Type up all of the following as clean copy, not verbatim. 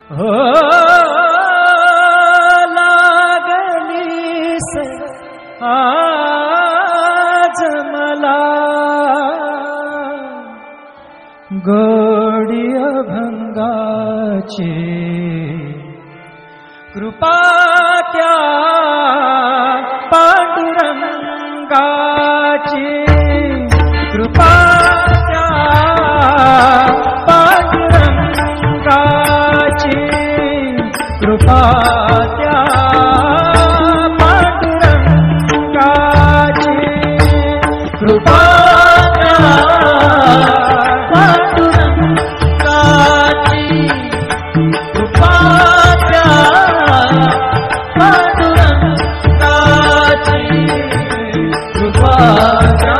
हो लागलीस आज मला गोडी अभंगाची कृपा त्या पांडुरंगाची कृपा त्या पांडुरंगाची कृपा त्या पांडुरंगाची कृपा त्या पांडुरंगाची कृपा त्या पांडुरंगाची कृपा त्या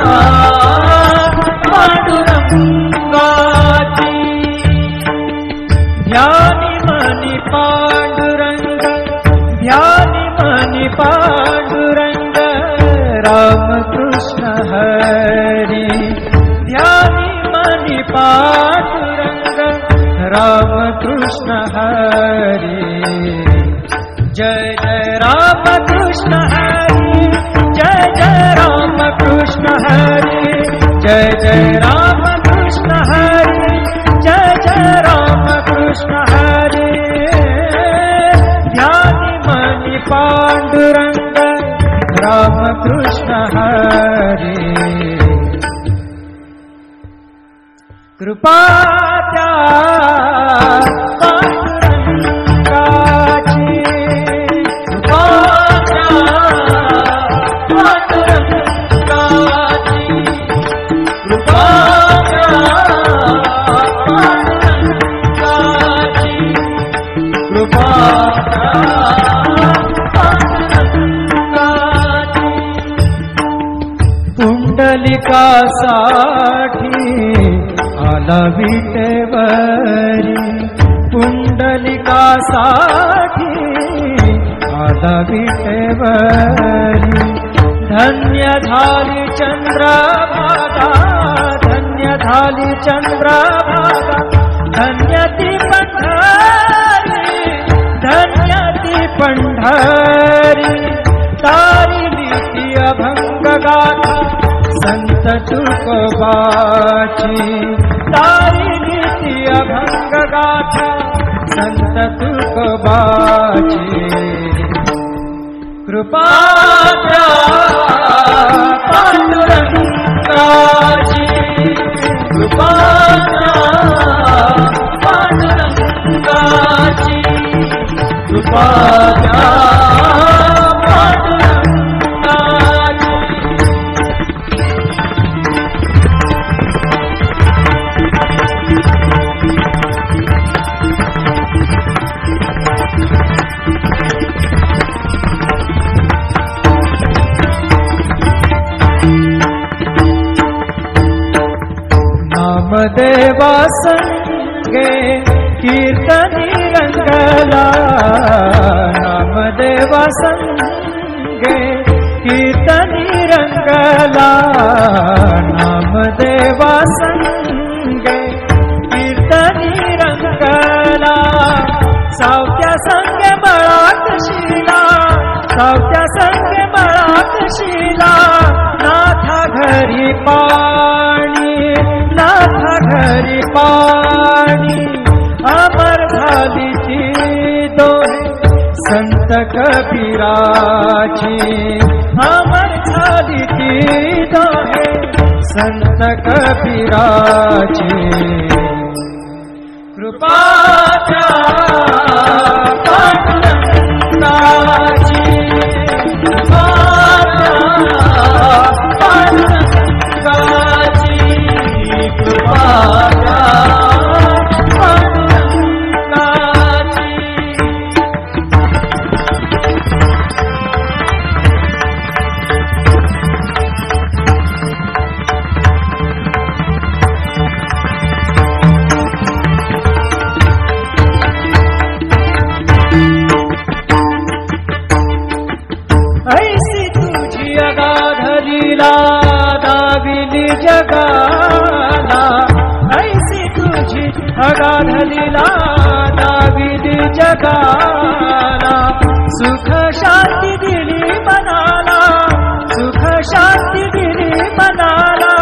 पांडुरंगाची ध्यानी मनी पांडुरंग ध्यानी मनी पांडुरंग रामकृष्ण हरी ध्यानी मनी पांडुरंग रामकृष्ण हरी जय जय रामकृष्ण हरी जय जय रामकृष्ण हरी जय जय रामकृष्ण हरी जय जय रामकृष्ण हरी ध्यानी मनी पांडुरंग रामकृष्ण हरी कृपा त्या पांडुरंगाची कृपा त्या पांडुरंगाची कृपा त्या पांडुरंगाची कृपा त्या पांडुरंगाची पुंडलिकासाठी आला विटेवरी पुंडलिकासाठी आला विटेवरी धन्य झाली चंद्रभागा धन्य झाली चंद्रभागा धन्य ती पंढरी धन्य ती पंढरी तारिली ती अभंग गाथा संत तुकोबाची तारिली ती अभंग गाथा संत तुकोबाची कृपा त्या पांडुरंगाची कृपा त्या पांडुरंगाची कृपा त्या नामदेवा संगे कीर्तनी रंगला नामदेवा संगे कीर्तनी रंगला नामदेवा संगे कीर्तनी रंगला सावत्या संगे बळात शिला सावत्या संगे बळात शिला नाथा घरी पाणी नाथा घरी पाणी अमर झाली ती दोहे संत कबीराची अमर झाली ती दोहे संत कबीराची कृपा त्या पांडुरंगाची कृपा त्या पांडुरंगाची कृपा त्या पांडुरंगाची ऐसी तुझी अगाध लीला दाविली जगाला ऐसी तुझी अगाध लीला दाविली जगाला, सुख शांती दिली मनाला, सुख शांती दिली मनाला,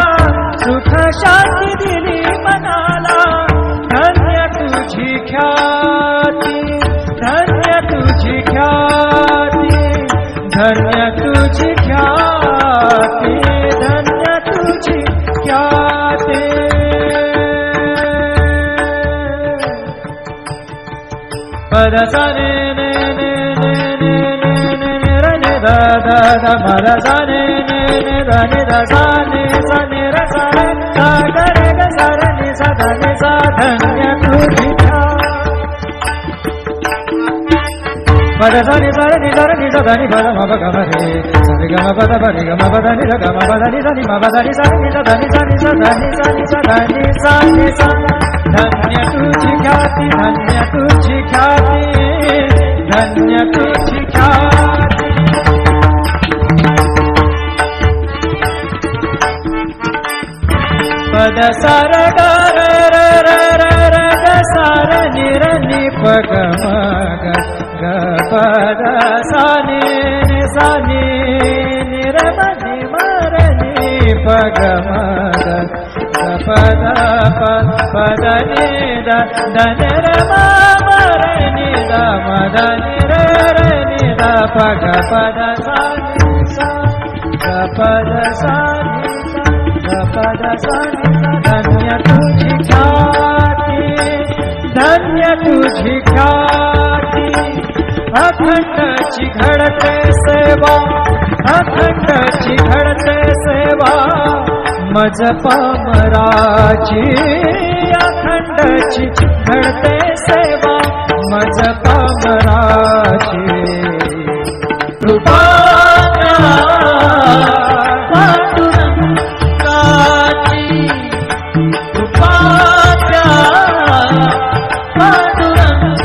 सुख शांती दिली मनाला. धन्य तुझी ख्याती, धन्य तुझी ख्याती, धन्य तुझी ख्याती, धन्य तुझी ख्याती. पद सा ने ने ने ने ने ने ने रे ने दा दा दा मा दा सा ने ने ने दा ने दा सा ने सा ने रे सा रे सा ga रे गा सा रे ने सा दा ने सा. धन्य तुझी पद सा नि सा रे नि सा रे नि सा दा नि सा दा मा गा गा रे सा रे गा मा पा दा रे गा मा पा दा नि सा गा मा पा दा नि सा नि मा पा दा नि सा नि सा दा नि सा नि सा दा नि सा नि सा दा नि सा नि सा. धन्य तुझी ख्याती, धन्य तुझी ख्याती, धन्य तुझी ख्याती. पद सा रे गा रे रे रे रे रे ग सा रे नि रे नि प ग म ग ग प द सा नि नि सा नि नि रे म नि म रे नि प ग म ग ग प द प प द नि द द नि रे म म रे नि द म द नि रे रे नि द प ग प द सा नि सा ग प द सा नि सा ग प द सा नि सा. धन्य तुझी ख्याती, धन्य तुझी ख्याती. अखंडची घडते सेवा, अखंडची घडते सेवा, मज पामराची. अखंडची घडते सेवा, मज पामराची. कृपा पांडुरंगाची, कृपा पांडुरंगाची,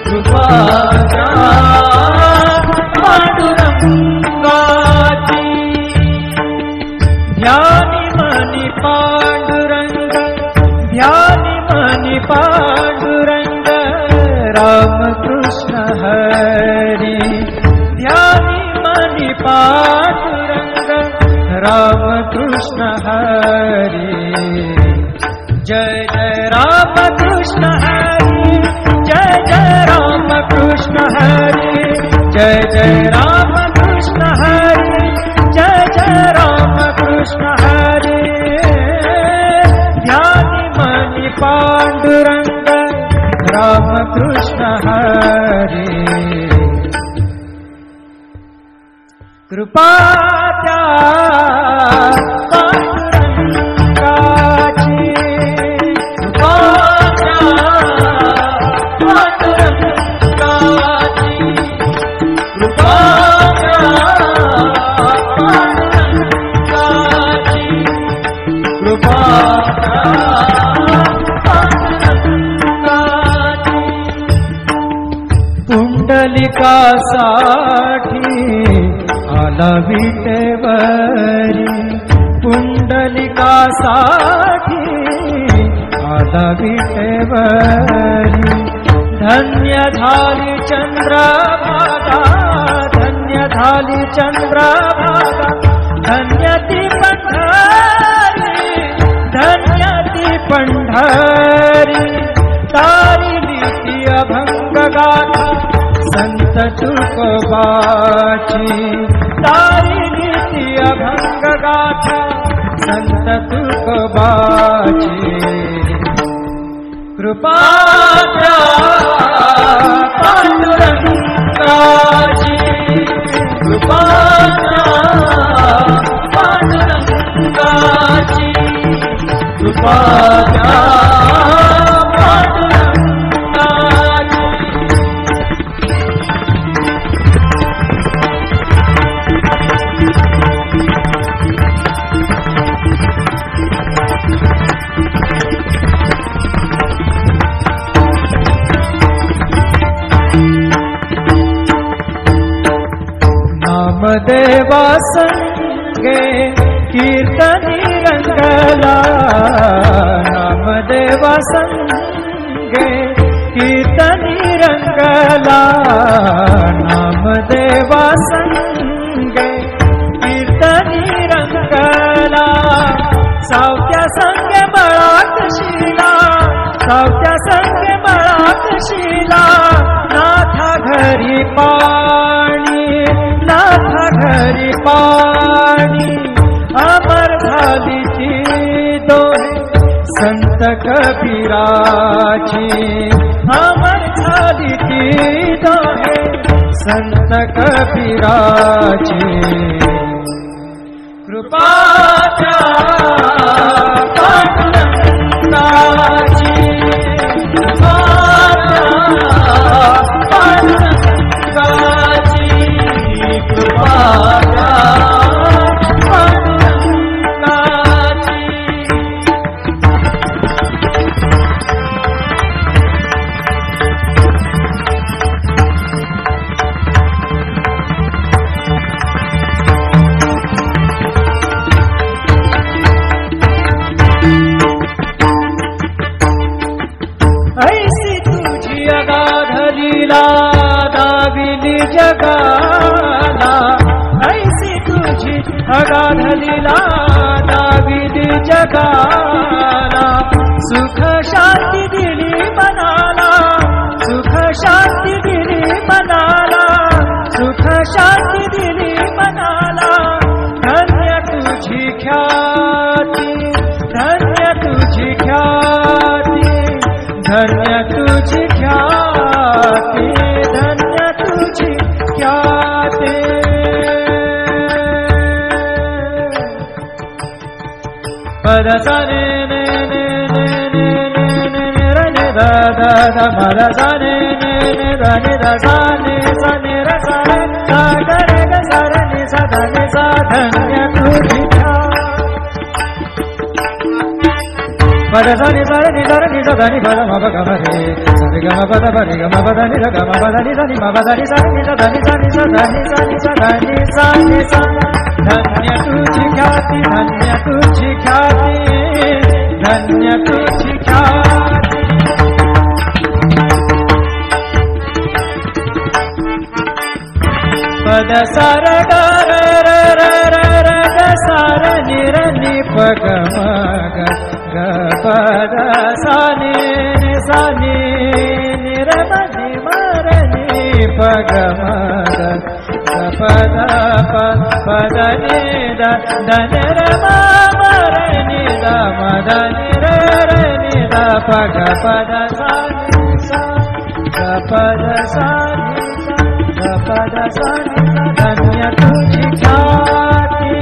कृपा पांडुरंगाची. ध्यानी मनी पांडुरंग, ध्यानी मनी पांडुरंग, राम कृष्ण हरी. ध्यानी मनी पांडुरंग, राम कृष्ण हरी. जय जय राम कृष्ण हरी, जय जय राम कृष्ण हरी, जय जय राम कृष्ण हरी, जय जय राम कृष्ण हरी. ध्यानी मनी पांडुरंग, राम कृष्ण हरी. कृपा त्या पांडुरंगाची, कृपा त्या पांडुरंगाची, कृपा त्या पांडुरंगाची, कृपा त्या पांडुरंगाची. पुंडलिकासाठी आला विटेवरी, पुंडलिकासाठी आला विटेवरी. धन्य झाली चंद्रभागा, धन्य झाली चंद्रभागा, धन्य ती पंढरी, धन्य ती पंढरी. तारिली ती अभंग गाथा, संत तुकोबाची. तारिली ती अभंग गाथा, संत तुकोबाची. कृपा त्या पांडुरंगाची, कृपा त्या पांडुरंगाची, कृपा त्या पांडुरंगाची. नामदेवा संगे कीर्तनी रंगला, नामदेवा संगे रंगला नामदेवा संगे कीर्तनी रंगला सावत्या संगे बळात शिला सावत्या संगे बळात शिला नाथा घरी पाणी नाथा घरी पाणी अमर झाली ती दोहे संत कबीराची अमर झाली ती दोहे संत कबीराची कृपाच्या पांडुरंगाची पांडुरंगाची कृपाच्या दाविली जगाला ऐसी तुझी अगाध लीला दाविली जगाला सुख शांती दिली मनाला सुख शांती दिली मनाला सुख शांती दिली मनाला धन्य तुझी ख्याती धन्य तुझी ख्याती धन्य तुझी ख्याती धन्य तुझी ख्याती पद सा ने ने ने ने ने ने ने रे ने दा दा दा पद सा ने ने ने दा ने दा सा ने सा ने रा सा रे सा गा रे गा सा रे ने सा धा ने सा धन्य तुझी पद सा ने सा रे नि सा रे नि सा धा नि पद म प ग म रे सा रे ग म प द प रे ग म प द नि रे ग म प द नि सा नि म प द नि सा नि सा धा नि सा नि सा धा नि सा नि सा धा नि सा नि सा धन्य तुझी ख्याती धन्य तुझी ख्याती धन्य तुझी ख्याती पद सा र ग र र र र र ग सा र नि र नि प ग म ग ग प द सा नि नि सा नि नि र म नि म र नि प ग म ग प द प प द नि द द न र म म र नि द म द नि र र नि द प ग प द सा नि सा ग प द सा नि सा ग प द सा नि सा धन्य तुझी ख्याती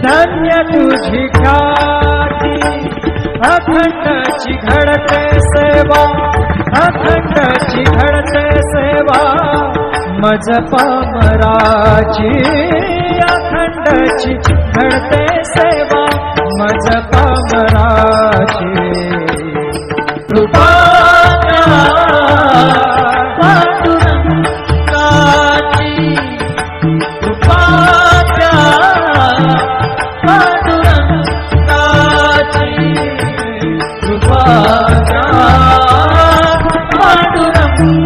धन्य तुझी ख्याती अखंडची घडते सेवा अखंडची घडते सेवा मज पामराची अखंडची घडते सेवा मज पामराची कृपाच्या पांडुरंगाची कृपाच्या पांडुरंगाची कृपाच्या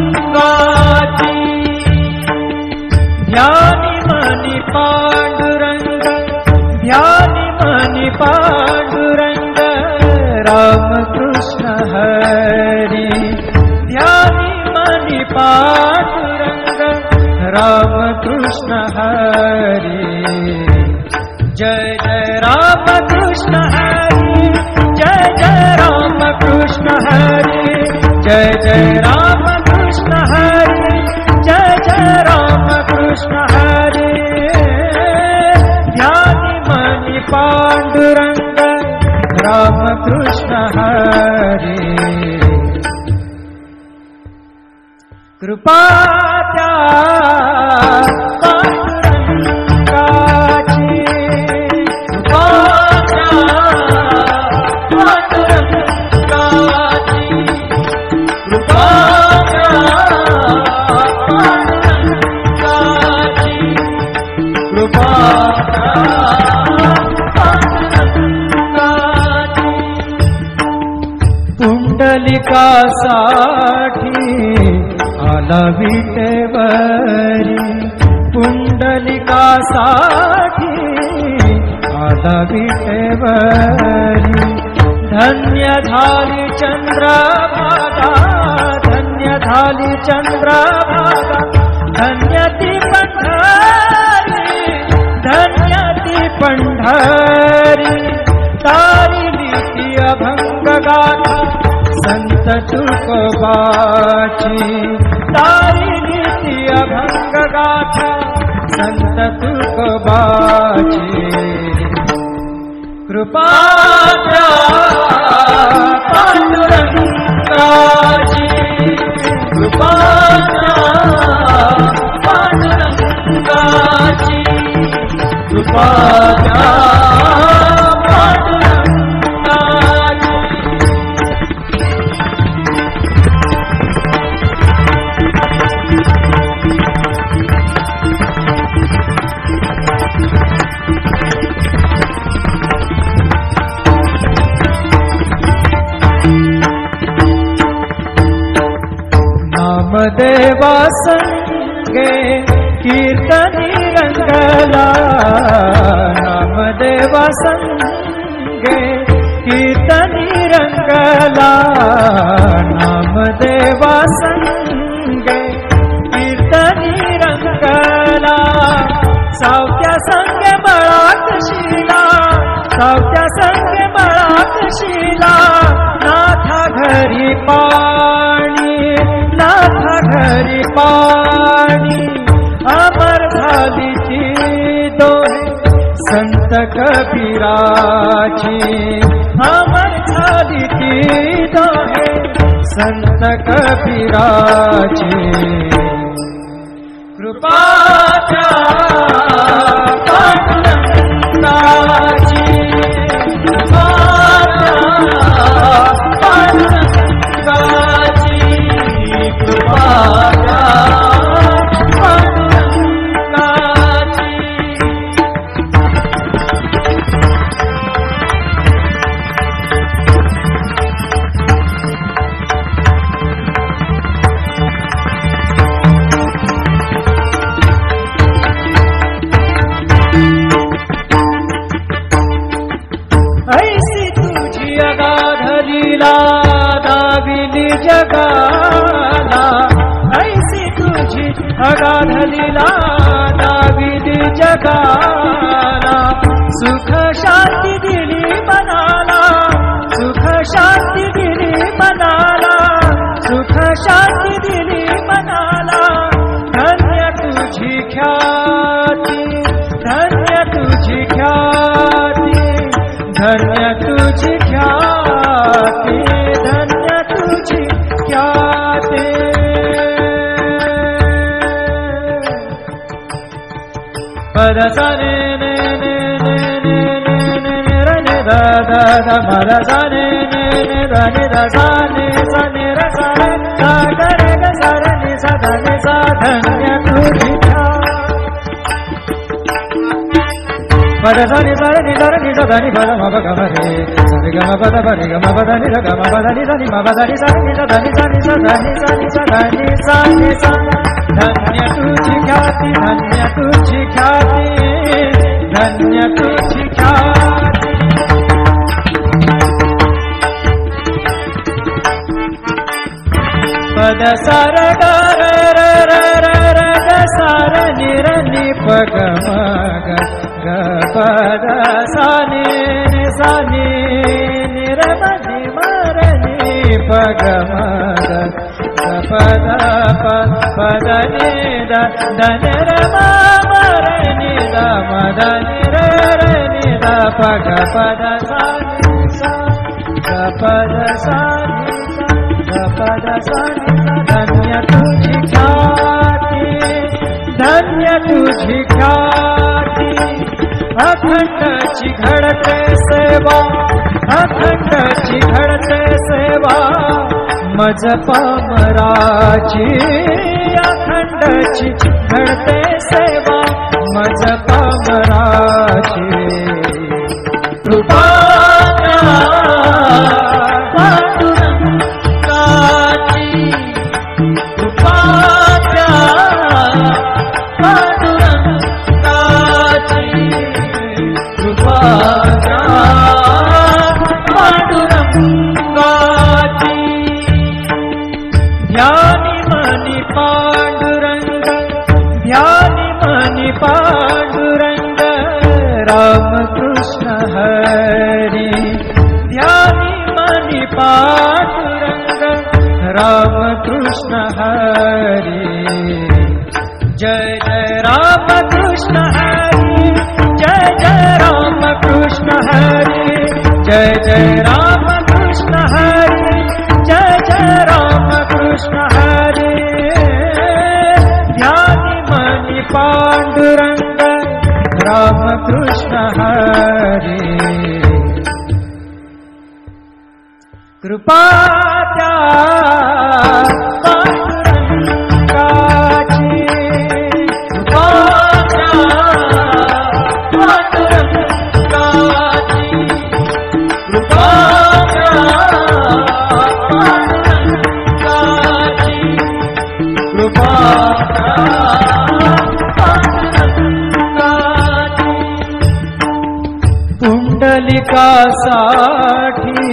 पांडुरंगाची ध्यानी मनी पांडुरंग ध्यानी मनी पांडुरंग राम कृष्ण हरी ध्यानी मनी पांडुरंग राम कृष्ण हरी जय जय राम कृष्ण हरी जय जय राम कृष्ण हरी जय जय राम कृष्ण हरी जय जय राम कृष्ण हरी ध्यानी मनी पांडुरंग राम कृष्ण हरी कृपा त्या पांडुरंगाची कृपा त्या पांडुरंगाची कृपा त्या पांडुरंगाची कृपा त्या पांडुरंगाची पुंडलिकासाठी आला विटेवरी पुंडलिकासाठी आला विटेवरी धन्य झाली चंद्रभागा धन्य झाली चंद्रभागा धन्य ती पंढरी धन्य ती पंढरी तारिली ती अभंग गाथा संत तुकोबाची तारिली ती अभंग गाथा संत तुकोबाची कृपा द्या पांडुरंगाची कृपा द्या पांडुरंगाची कृपा द्या पांडुरंगाची नामदेवा संगे कीर्तनी रंगला नामदेवा संगे कीर्तनी रंगला नामदेवा संगे कीर्तनी रंगला सावत्या संगे मळात शिला सावत्या संगे मळात शिला नाथा घरी पाणी नाथा घरी पाणी अमर झाली ती दोहे संत कबीराची अमर झाली ती दोहे संत कबीराची कृपा द्या पांडुरंगाची कृपा द्या पांडुरंगाची कृपा द्या पांडुरंगाची ऐसी तुझी अगाधलीला दाविली जगाला ऐसी तुझी अगाधलीला दाविली जगाला सुख शांती दिली मनाला सुख शांती दिली मनाला सुख शांती दिली मनाला धन्य तुझी ख्याती धन्य तुझी ख्याती धन्य तुझी ख्याती धन्य तुझी ख्याती पद सा ने ने ने ने ने ने ने रे ने दा दा दा पद सा ने ने ने दा ने दा सा ने र सा रे सा ग रे ग सा रे नि सा ध नि सा धन्य तुझी पद सा नि सा रे नि सा ध नि पद म प ग म रे सा रे ग म पद प रे ग म पद नि र ग म पद नि सा नि म पद नि सा नि सा ध नि सा नि सा ध नि सा नि सा ध नि सा नि सा धन्य तुझी ख्याती धन्य तुझी ख्याती धन्य तुझी ख्याती पद सार ग र र र र र ग सार नि र नि प ग म ग ग पद सा नि सा नि नि र म नि म र नि प ग म ग पद पद नि द ध नि र म म र नि द म ध नि र र नि द प ग पद सा नि सा ग पद सा नि सा ग पद सा नि सा धन्य तुझी ख्याती धन्य तुझी ख्याती अखंडची घडते सेवा अखंडची घडते सेवा मज पामराची अखंडची घडते सेवा मज पामराची कृपा पांडुरंगाची कृपा ध्यानी मनी पांडुरंग ध्यानी मनी पांडुरंग राम कृष्ण हरी ध्यानी मनी पांडुरंग राम कृष्ण हरी जय जय राम कृष्ण हरी जय जय राम कृष्ण हरी जय जय राम कृष्ण हरी जय जय राम कृष्ण हरी ध्यानी मनी पांडुरंग राम कृष्ण हरी कृपा त्या पुंडलिकासाठी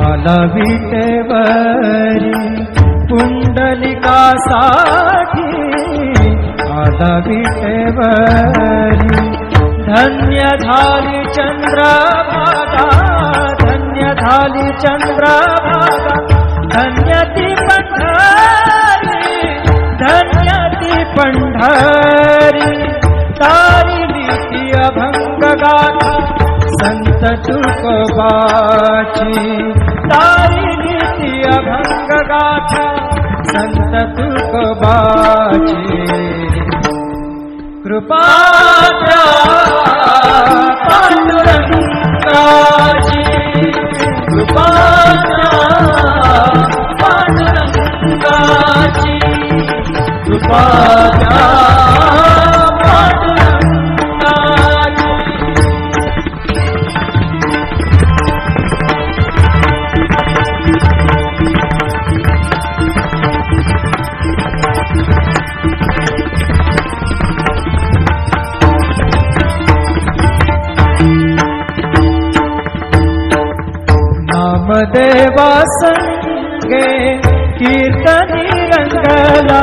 आला विटेवरी पुंडलिकासाठी आला विटेवरी धन्य झाली चंद्रभागा धन्य झाली चंद्रभागा धन्य ती पंढरी धन्य ती पंढरी तारिली ती अभंग गाथा संत तुकोबाची तारिली ती अभंग गाथा संत तुकोबाची कृपा त्या पांडुरंगाची कृपा त्या पांडुरंगाची कृपा त्या नामदेवा संगे कीर्तनी रंगला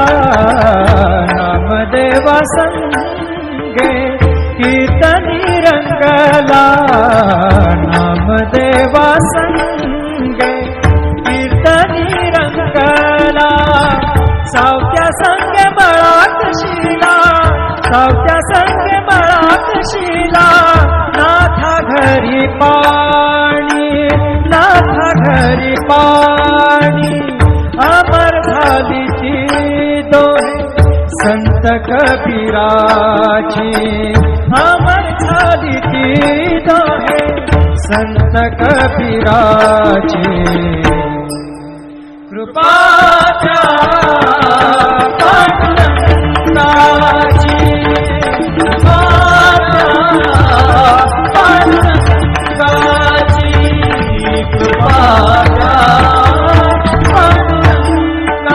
नामदेवा संगे कीर्तनी रंगला नामदेवा संगे कीर्तनी रंगला सावत्या संगे बळात शिला सावत्या संगे बळात शिला नाथा घरी पाणी नाथा घरी पाणी अमर झाली ती दोहे संत कबीराची अमर झाली ती दोहे संत कबीराची कृपा त्या पांडुरंगाची कृपा त्या पांडुरंगाची कृपा त्या पांडुरंगाची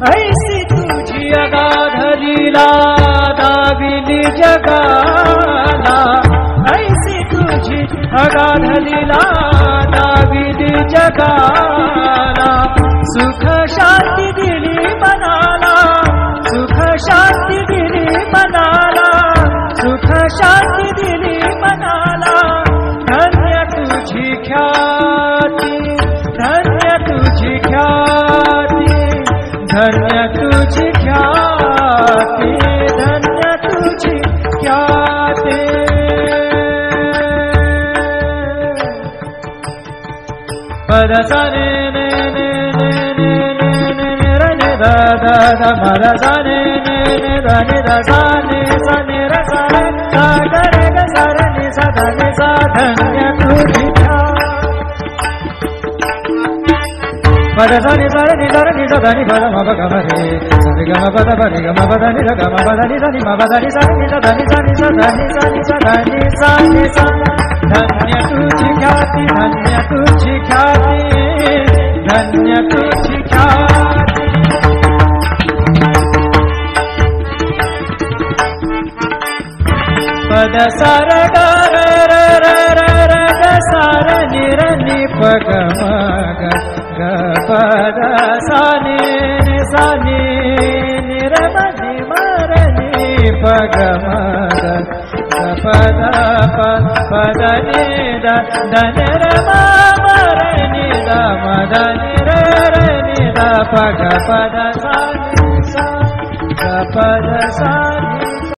ऐसी तुझी अगाध लीला दाविली जगाला ऐसी तुझी अगाध लीला दाविली जगाला सुख शांती दिली मनाला सुख शांती दिली मनाला सुख शांती दिली मनाला धन्य तुझी ख्याती धन्य तुझी ख्याती धन्य तुझी ख्याती धन्य तुझी ख्याती पद सा ने ने ने ने ने ने ने रे ने दा दा दा मद सा ने ने ने दा ने दा सा ने र सा रे सा ग रे ग सा रे नि सा धा नि सा धन्य तुझी पद सा नि सा रे नि सा धा नि पद म प ग म रे सा रे ग म प द प रे ग म प द नि ध ग म प द नि सा नि म प द नि सा नि सा धा नि सा नि सा धा नि सा नि सा धा नि सा नि सा धन्य तुझी ख्याती धन्य sa re ga re re re re re ga sa re ni pa ga ma ga ga pa da sa ni re ma re ni pa ga ma ga ga pa da ni da ni re ma re ni da ma da ni re ni da pa ga pa da sa